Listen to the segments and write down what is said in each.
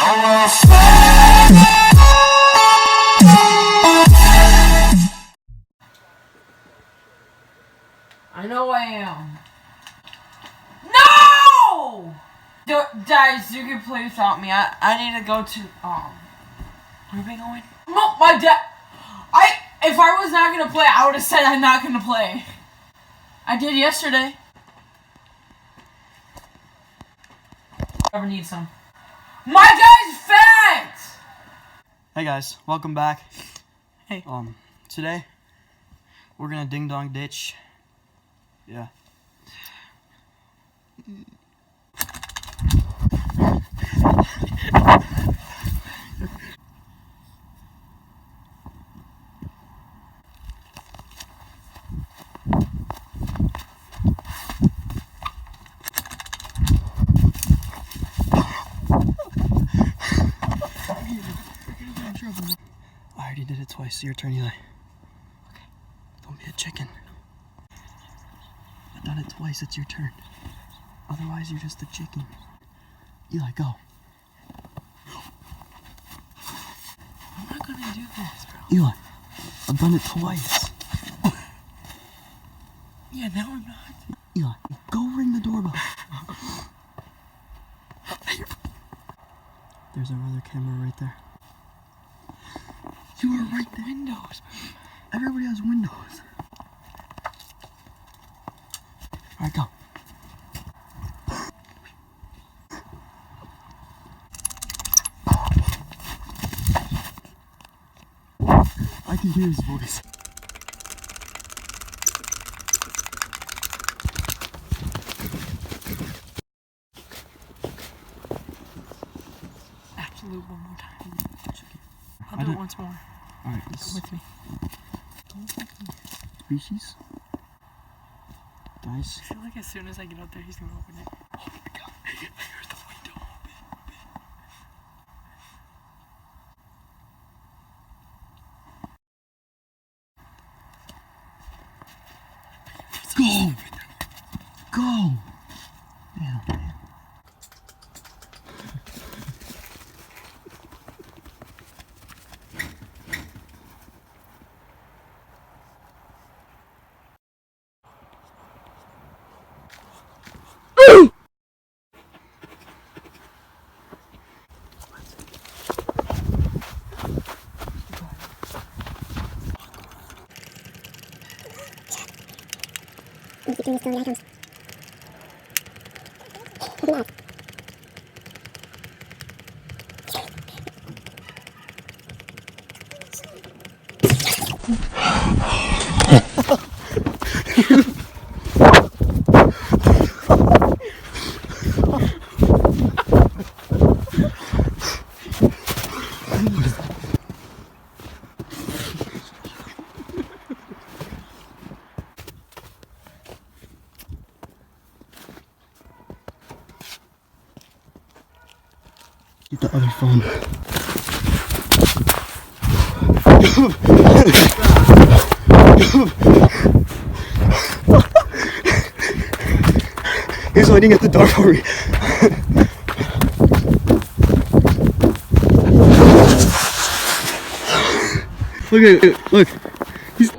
I know I am. No! Guys, you can play without me. I need to go to, where are we going? No, my dad. If I was not gonna play, I would have said I'm not gonna play. I did yesterday. Ever need some? My guy's fat! Hey guys, welcome back. Hey. Today we're gonna ding dong ditch. Yeah. I already did it twice, so your turn, Eli. Okay. Don't be a chicken. I've done it twice, it's your turn. Otherwise, you're just a chicken. Eli, go. I'm not gonna do this, bro. Eli, I've done it twice. Yeah, now I'm not. Eli, go ring the doorbell. There's our other camera right there. You were right there. Windows. Everybody has windows. Alright, go. I can hear his voice. Absolute one more time. I'll do it once more. Alright, Come with me. Species. Guys. I feel like as soon as I get up there, he's gonna open it. Oh my god. I heard the window open. Go! Go! Man, man. Keep doing this till the items. Come on. Get the other phone. He's waiting at the door for me. Look at it, look. He's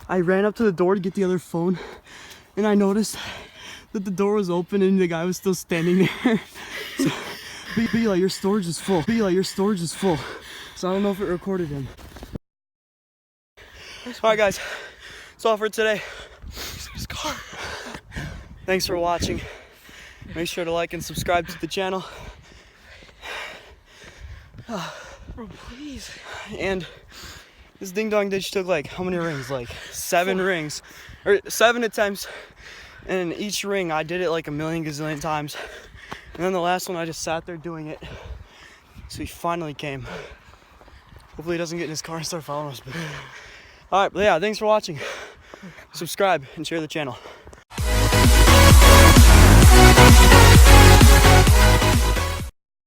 I ran up to the door to get the other phone, and I noticed that the door was open and the guy was still standing there. So, Eli, your storage is full. Eli, your storage is full. So I don't know if it recorded him. Alright guys, that's all for today. Thanks for watching. Make sure to like and subscribe to the channel. Bro, please. And this ding dong ditch took like how many rings? Like 7 rings, or 7 attempts. And each ring I did it like a million gazillion times. And then the last one I just sat there doing it. So he finally came. Hopefully he doesn't get in his car and start following us. But... Alright, but yeah, thanks for watching. Subscribe and share the channel.